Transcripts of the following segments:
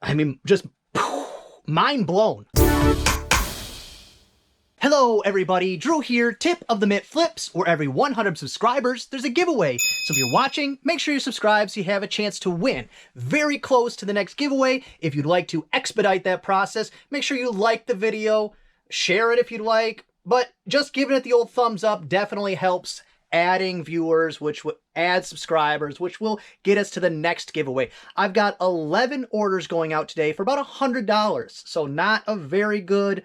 I mean, just mind blown. Hello everybody, Drew here. Tip of the Mitt flips, where every 100 subscribers, there's a giveaway. So if you're watching, make sure you subscribe so you have a chance to win. Very close to the next giveaway. If you'd like to expedite that process, make sure you like the video, share it if you'd like, but just giving it the old thumbs up definitely helps adding viewers, which will add subscribers, which will get us to the next giveaway. I've got 11 orders going out today for about $100, so not a very good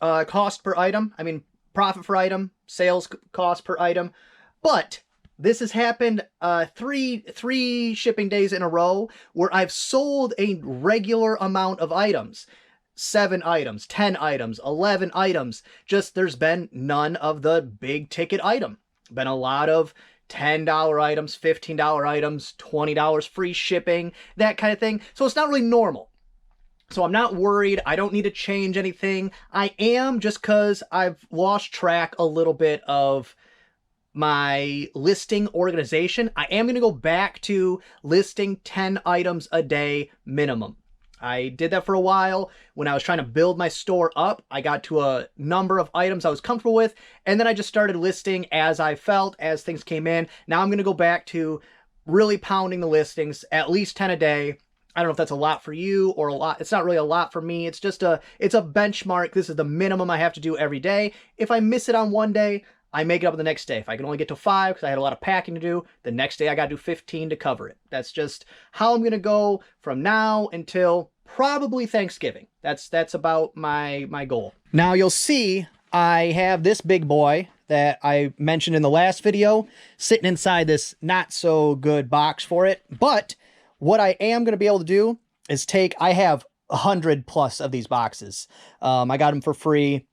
cost per item. I mean, profit per item, sales cost per item. But this has happened three shipping days in a row where I've sold a regular amount of items. 7 items, 10 items, 11 items. Just there's been none of the big ticket item. Been a lot of $10 items, $15 items, $20 free shipping, that kind of thing. So it's not really normal. So I'm not worried. I don't need to change anything. I am, just because I've lost track a little bit of my listing organization. I am going to go back to listing 10 items a day minimum. I did that for a while. When I was trying to build my store up, I got to a number of items I was comfortable with, and then I just started listing as I felt, as things came in. Now I'm going to go back to really pounding the listings, at least 10 a day. I don't know if that's a lot for you or a lot. It's not really a lot for me. It's just it's a benchmark. This is the minimum I have to do every day. If I miss it on one day, I make it up the next day. If I can only get to 5 because I had a lot of packing to do, the next day I got to do 15 to cover it. That's just how I'm going to go from now until probably Thanksgiving. That's about my goal. Now you'll see I have this big boy that I mentioned in the last video sitting inside this not so good box for it. But what I am going to be able to do is I have 100 plus of these boxes. I got them for free.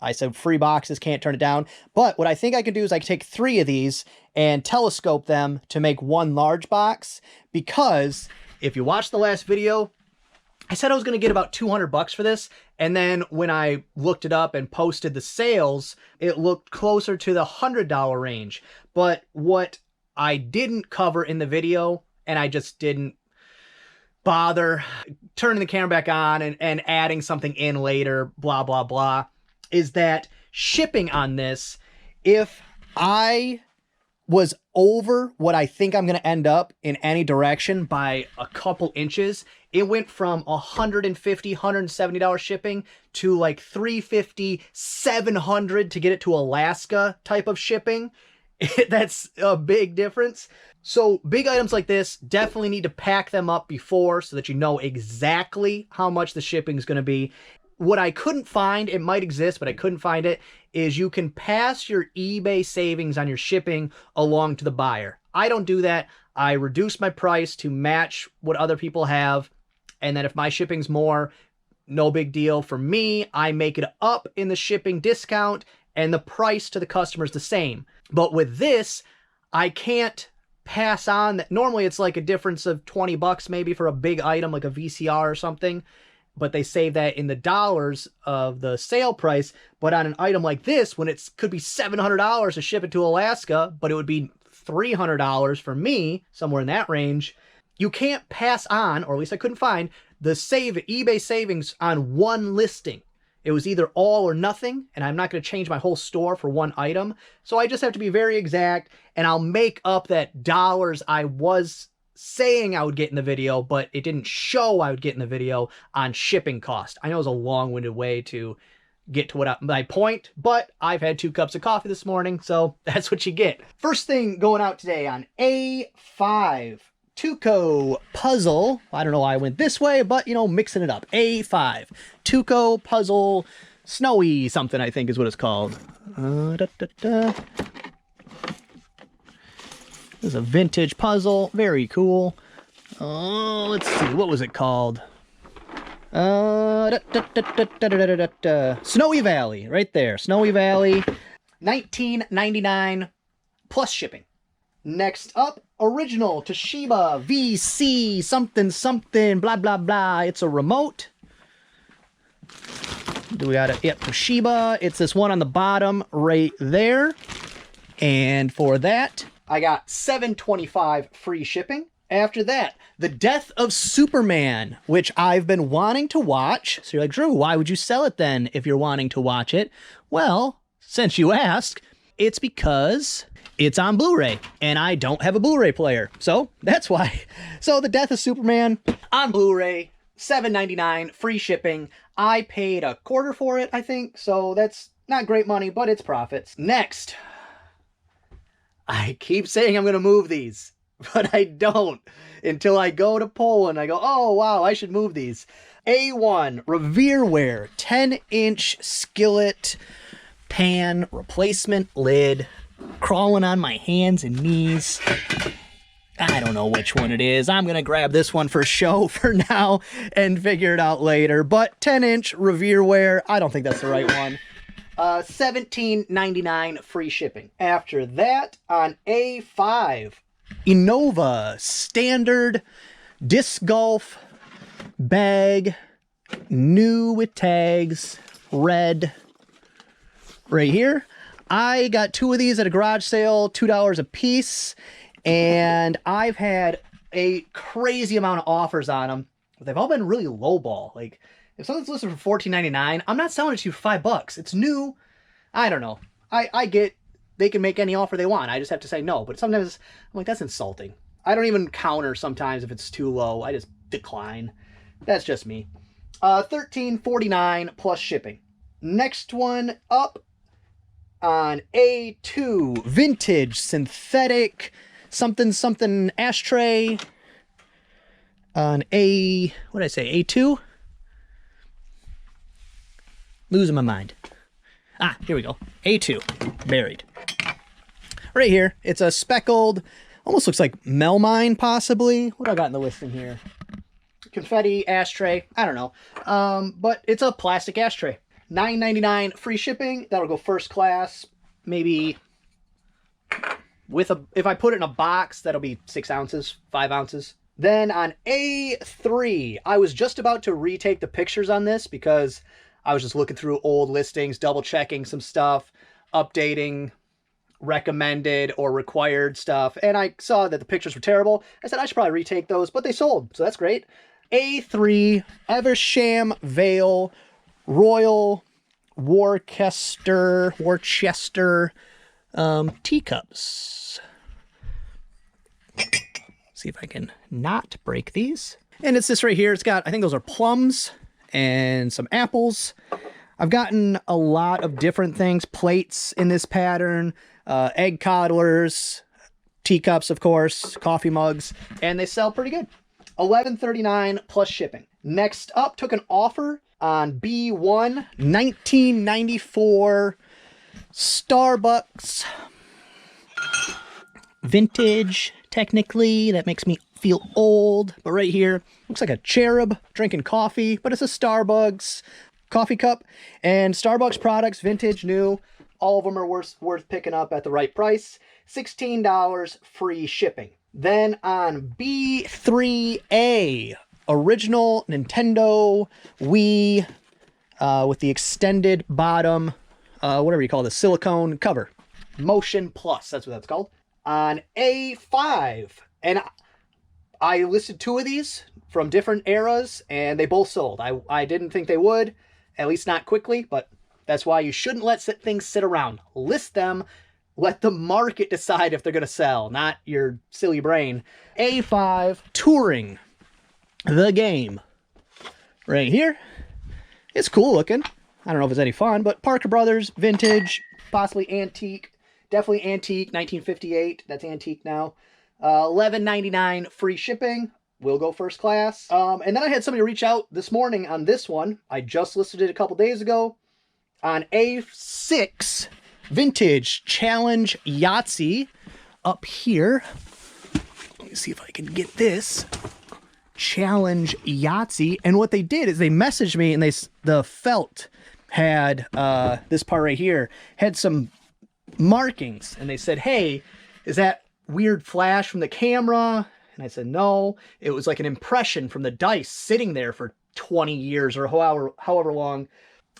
I said free boxes, can't turn it down. But what I think I can do is I can take 3 of these and telescope them to make one large box. Because if you watched the last video, I said I was going to get about 200 bucks for this. And then when I looked it up and posted the sales, it looked closer to the $100 range. But what I didn't cover in the video, and I just didn't bother turning the camera back on and adding something in later, blah, blah, blah, is that shipping on this, if I was over what I think I'm going to end up in any direction by a couple inches, it went from $150, $170 shipping to like $350, $700 to get it to Alaska type of shipping. That's a big difference. So big items like this, definitely need to pack them up before so that you know exactly how much the shipping is going to be. What I couldn't find, it might exist, but I couldn't find it, is you can pass your eBay savings on your shipping along to the buyer. I don't do that. I reduce my price to match what other people have. And then if my shipping's more, no big deal. For me, I make it up in the shipping discount and the price to the customer is the same. But with this, I can't pass on that. Normally it's like a difference of 20 bucks maybe for a big item like a VCR or something, but they save that in the dollars of the sale price. But on an item like this, when it could be $700 to ship it to Alaska, but it would be $300 for me, somewhere in that range, you can't pass on, or at least I couldn't find, the eBay savings on one listing. It was either all or nothing, and I'm not going to change my whole store for one item. So I just have to be very exact, and I'll make up that dollars I was saying I would get in the video, but it didn't show I would get in the video on shipping cost. I know it's a long-winded way to get to my point, but I've had 2 cups of coffee this morning, so that's what you get. First thing going out today on A5. Tuco puzzle. I don't know why I went this way, but, you know, mixing it up. A5. Tuco puzzle. Snowy something, I think is what it's called. This is a vintage puzzle. Very cool. Let's see. What was it called? Snowy Valley. Right there. Snowy Valley. $19.99 plus shipping. Next up, original Toshiba VC something something blah blah blah. It's a remote. Do we got it? Yep, Toshiba. It's this one on the bottom right there. And for that, I got $7.25 free shipping. After that, The Death of Superman, which I've been wanting to watch. So you're like, Drew, why would you sell it then if you're wanting to watch it? Well, since you ask, it's because it's on Blu-ray and I don't have a Blu-ray player. So that's why. So The Death of Superman on Blu-ray, $7.99, free shipping. I paid $0.25 for it, I think. So that's not great money, but it's profits. Next, I keep saying I'm going to move these, but I don't until I go to Poland. I go, oh, wow, I should move these. A1 Revereware 10-inch skillet pan replacement lid. Crawling on my hands and knees. I don't know which one it is. I'm going to grab this one for show for now and figure it out later. But 10-inch Revereware, I don't think that's the right one. $17.99 free shipping. After that, on A5, Innova standard disc golf bag, new with tags, red, right here. I got 2 of these at a garage sale, $2 a piece, and I've had a crazy amount of offers on them. But they've all been really lowball. Like, if something's listed for $14.99, I'm not selling it to you for $5. It's new. I don't know. I get they can make any offer they want. I just have to say no. But sometimes I'm like, that's insulting. I don't even counter sometimes if it's too low. I just decline. That's just me. $13.49 plus shipping. Next one up on A2, vintage synthetic something ashtray. On what did I say, A2? Losing my mind. Ah, here we go. A2, buried. Right here, it's a speckled, almost looks like Melmine, possibly. What do I got in the listing here? Confetti ashtray, I don't know. But it's a plastic ashtray. $9.99 free shipping. That'll go first class. Maybe if I put it in a box, that'll be 6 ounces, 5 ounces. Then on A3, I was just about to retake the pictures on this because I was just looking through old listings, double checking some stuff, updating recommended or required stuff. And I saw that the pictures were terrible. I said I should probably retake those, but they sold. So that's great. A3 Eversham Vale Royal Worcester teacups. See if I can not break these. And it's this right here. It's got, I think those are plums and some apples. I've gotten a lot of different things. Plates in this pattern, egg coddlers, teacups, of course, coffee mugs, and they sell pretty good. $11.39 plus shipping. Next up, took an offer on B1, 1994 Starbucks. Vintage, technically. That makes me feel old. But right here, looks like a cherub drinking coffee, but it's a Starbucks coffee cup. And Starbucks products, vintage, new, all of them are worth picking up at the right price. $16 free shipping. Then on B3A, original Nintendo Wii with the extended bottom, whatever you call the silicone cover. Motion Plus, that's what that's called. On A5, and I listed 2 of these from different eras, and they both sold. I didn't think they would, at least not quickly, but that's why you shouldn't let things sit around. List them. Let the market decide if they're going to sell, not your silly brain. A5 Touring, the game. Right here. It's cool looking. I don't know if it's any fun, but Parker Brothers, vintage, possibly antique. Definitely antique, 1958. That's antique now. $11.99 free shipping. Will go first class. And then I had somebody reach out this morning on this one. I just listed it a couple days ago. On A6, vintage challenge Yahtzee up here. Let me see if I can get this. Challenge Yahtzee. And what they did is they messaged me, and the felt had, this part right here, had some markings. And they said, hey, is that weird flash from the camera? And I said, no. It was like an impression from the dice sitting there for 20 years or however long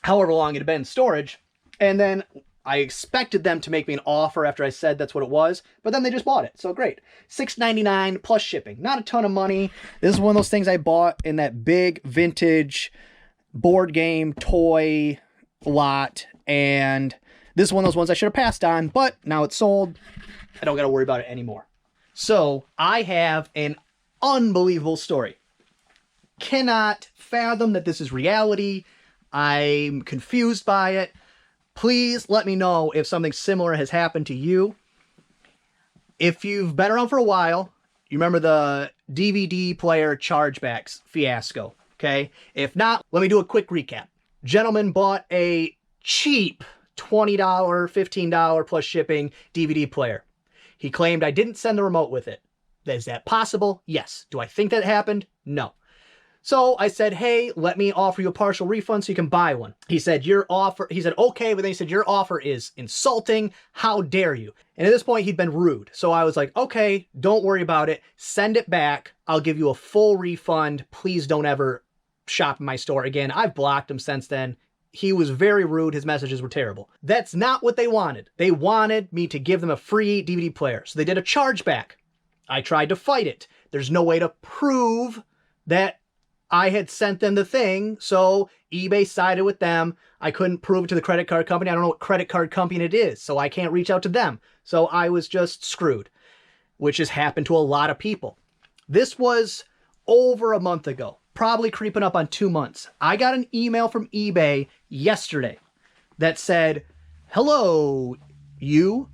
it had been in storage. And then I expected them to make me an offer after I said that's what it was, but then they just bought it. So great. $6.99 plus shipping. Not a ton of money. This is one of those things I bought in that big vintage board game toy lot, and this is one of those ones I should have passed on, but now it's sold. I don't got to worry about it anymore. So I have an unbelievable story. Cannot fathom that this is reality. I'm confused by it. Please let me know if something similar has happened to you. If you've been around for a while, you remember the DVD player Chargebacks Fiasco, okay? If not, let me do a quick recap. Gentleman bought a cheap $20, $15 plus shipping DVD player. He claimed I didn't send the remote with it. Is that possible? Yes. Do I think that happened? No. So I said, hey, let me offer you a partial refund so you can buy one. He said, okay, but then he said, your offer is insulting. How dare you? And at this point, he'd been rude. So I was like, okay, don't worry about it. Send it back. I'll give you a full refund. Please don't ever shop in my store again. I've blocked him since then. He was very rude. His messages were terrible. That's not what they wanted. They wanted me to give them a free DVD player. So they did a chargeback. I tried to fight it. There's no way to prove that I had sent them the thing, so eBay sided with them. I couldn't prove it to the credit card company. I don't know what credit card company it is, so I can't reach out to them. So I was just screwed, which has happened to a lot of people. This was over a month ago, probably creeping up on 2 months. I got an email from eBay yesterday that said, hello, you.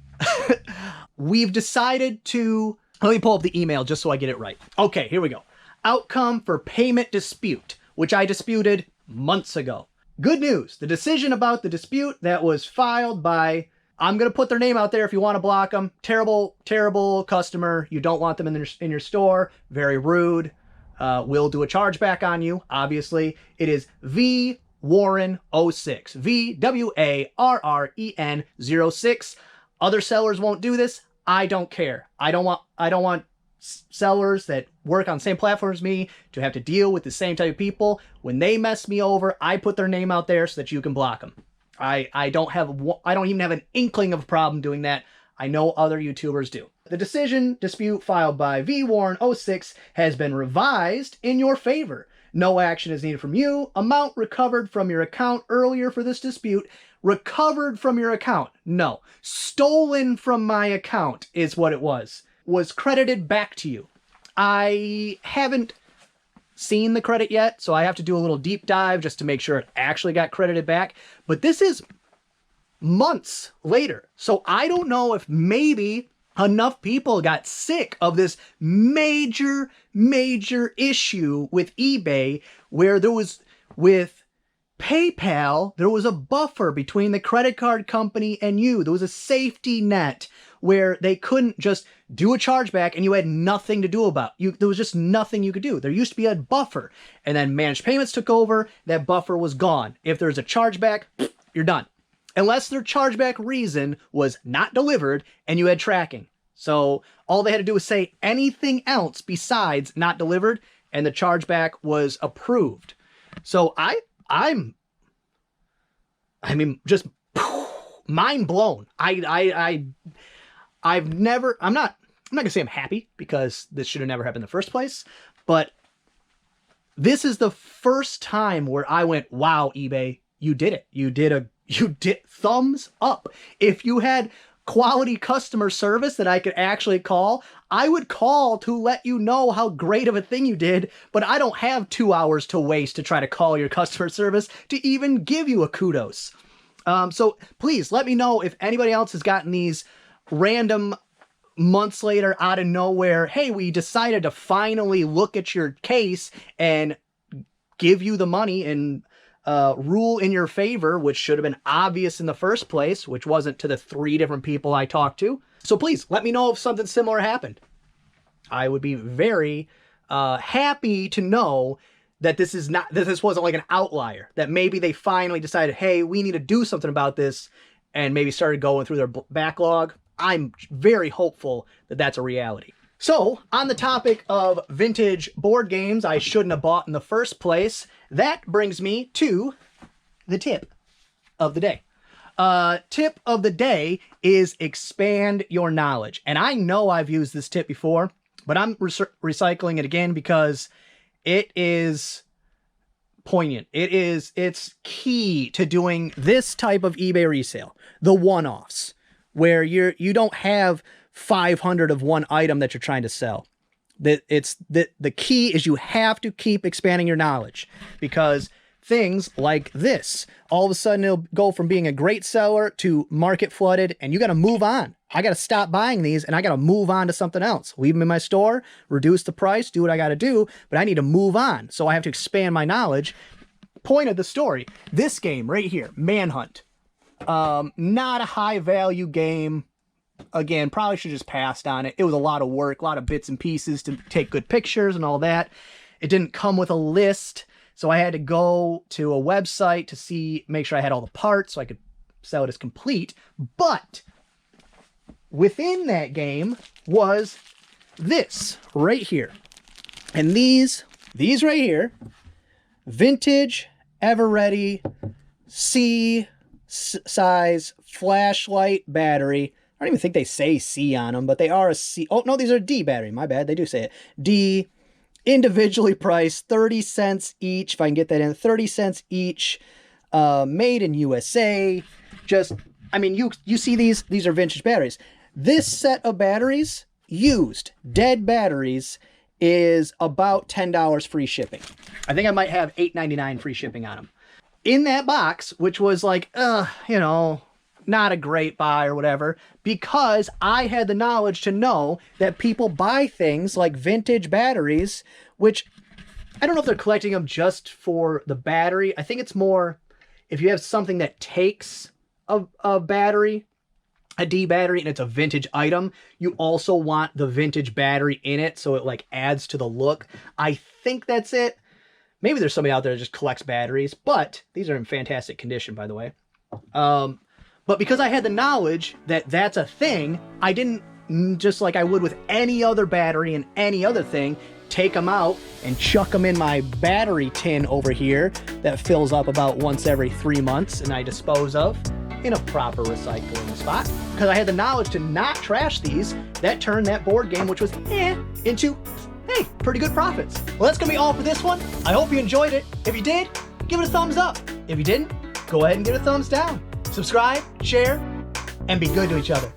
We've decided to... Let me pull up the email just so I get it right. Okay, here we go. Outcome for payment dispute, which I disputed months ago. Good news. The decision about the dispute that was filed by, I'm going to put their name out there if you want to block them. Terrible, terrible customer. You don't want them in your store. Very rude. We'll do a chargeback on you, obviously. It is V Warren 06. VWARREN 06. Other sellers won't do this. I don't care. I don't want sellers that work on the same platform as me to have to deal with the same type of people. When they mess me over, I put their name out there so that you can block them. I don't even have an inkling of a problem doing that. I know other YouTubers do. The dispute filed by V Warren 06 has been revised in your favor. No action is needed from you. Amount recovered from your account earlier for this dispute. Recovered from your account. No. Stolen from my account is what it was credited back to you. I haven't seen the credit yet, so I have to do a little deep dive just to make sure it actually got credited back. But this is months later, so I don't know if maybe enough people got sick of this major issue with eBay where there was, with PayPal, there was a buffer between the credit card company and you. There was a safety net where they couldn't just do a chargeback and you had nothing to do about it. There was just nothing you could do. There used to be a buffer, and then managed payments took over. That buffer was gone. If there's a chargeback, you're done. Unless their chargeback reason was not delivered and you had tracking. So all they had to do was say anything else besides not delivered, and the chargeback was approved. So I'm just mind blown. I'm not gonna say I'm happy because this should have never happened in the first place, but this is the first time where I went, wow, eBay, you did it. You did thumbs up. If you had quality customer service that I could actually call, I would call to let you know how great of a thing you did, but I don't have 2 hours to waste to try to call your customer service to even give you a kudos. So please let me know if anybody else has gotten these random months later out of nowhere. Hey, we decided to finally look at your case and give you the money and rule in your favor, which should have been obvious in the first place, which wasn't to the 3 different people I talked to. So please let me know if something similar happened. I would be very happy to know that this wasn't like an outlier, that maybe they finally decided, hey, we need to do something about this, and maybe started going through their backlog. I'm very hopeful that that's a reality. So, on the topic of vintage board games I shouldn't have bought in the first place, that brings me to the tip of the day. Tip of the day is expand your knowledge. And I know I've used this tip before, but I'm recycling it again because it is poignant. It's key to doing this type of eBay resale, the one-offs, where you don't have 500 of one item that you're trying to sell. The key is you have to keep expanding your knowledge, because things like this, all of a sudden it'll go from being a great seller to market flooded, and you got to move on. I got to stop buying these and I got to move on to something else. Leave them in my store, reduce the price, do what I got to do, but I need to move on. So I have to expand my knowledge. Point of the story, this game right here, Manhunt, not a high value game. Again, probably should just passed on it. It was a lot of work, a lot of bits and pieces to take good pictures and all that. It didn't come with a list, so I had to go to a website to make sure I had all the parts so I could sell it as complete. But within that game was this right here. And these right here, vintage, ever-ready, C size flashlight battery. I don't even think they say C on them, but they are a C. Oh, no, these are D battery. My bad. They do say it. D, individually priced, 30 cents each. If I can get that in, 30 cents each. Made in USA. Just, I mean, you see these are vintage batteries. This set of batteries, used, dead batteries, is about $10 free shipping. I think I might have $8.99 free shipping on them. In that box, which was like, you know, not a great buy or whatever, because I had the knowledge to know that people buy things like vintage batteries, which I don't know if they're collecting them just for the battery. I think it's more if you have something that takes a battery, a D battery, and it's a vintage item, you also want the vintage battery in it, so it like adds to the look. I think that's it. Maybe there's somebody out there that just collects batteries, but these are in fantastic condition, by the way. But because I had the knowledge that that's a thing, I didn't, just like I would with any other battery and any other thing, take them out and chuck them in my battery tin over here that fills up about once every 3 months and I dispose of in a proper recycling spot. Because I had the knowledge to not trash these, that turned that board game, which was into, hey, pretty good profits. Well, that's gonna be all for this one. I hope you enjoyed it. If you did, give it a thumbs up. If you didn't, go ahead and give it a thumbs down. Subscribe, share, and be good to each other.